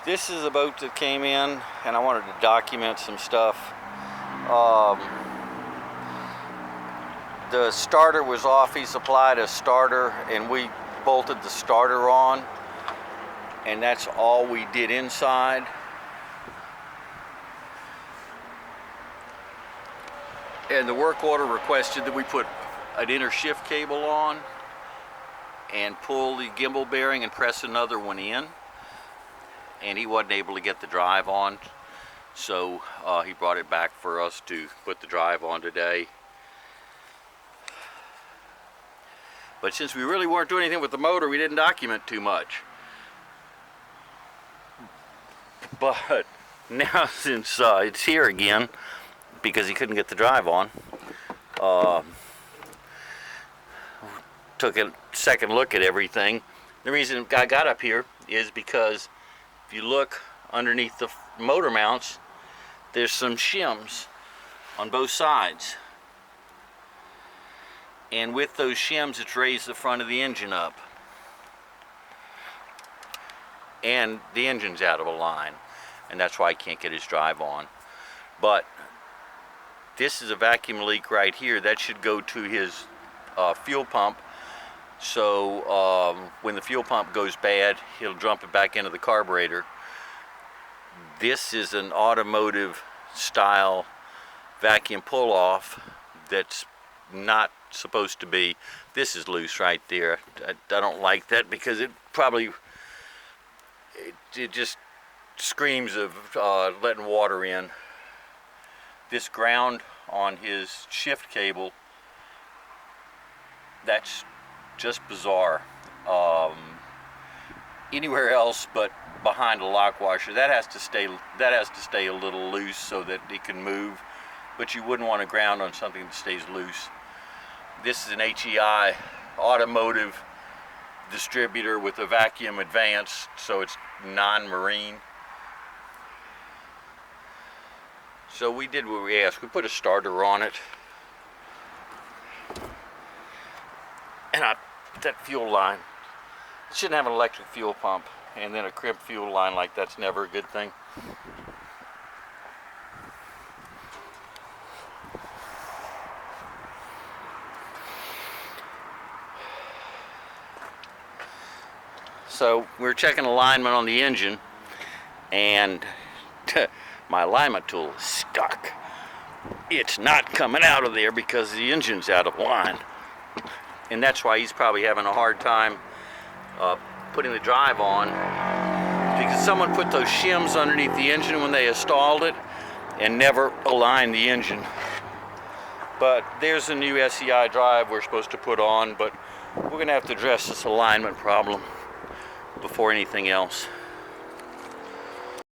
This is a boat that came in, and I wanted to document some stuff. The starter was off. He supplied a starter, and we bolted the starter on, and that's all we did inside. And the work order requested that we put an inner shift cable on and pull the gimbal bearing and press another one in. And he wasn't able to get the drive on, so he brought it back for us to put the drive on today. But since we really weren't doing anything with the motor, we didn't document too much. But now, since it's here again, because he couldn't get the drive on, took a second look at everything. The reason I got up here is because if you look underneath the motor mounts, there's some shims on both sides. And with those shims, it's raised the front of the engine up. And the engine's out of a line. And that's why I can't get his drive on. But this is a vacuum leak right here. That should go to his fuel pump. So when the fuel pump goes bad, he'll dump it back into the carburetor. This is an automotive style vacuum pull-off that's not supposed to be. This is loose right there. I don't like that because it probably it just screams of letting water in. This ground on his shift cable, that's just bizarre. Anywhere else but behind a lock washer, that has to stay a little loose so that it can move, but you wouldn't want to ground on something that stays loose. This is an HEI automotive distributor with a vacuum advance, so it's non-marine. So we did what we asked. We put a starter on it, and that fuel line, it shouldn't have an electric fuel pump, and then a crimped fuel line like that's never a good thing. So we're checking alignment on the engine, and my alignment tool is stuck. It's not coming out of there because the engine's out of line. And that's why he's probably having a hard time putting the drive on, because someone put those shims underneath the engine when they installed it and never aligned the engine. But there's a new SEI drive we're supposed to put on, but we're going to have to address this alignment problem before anything else.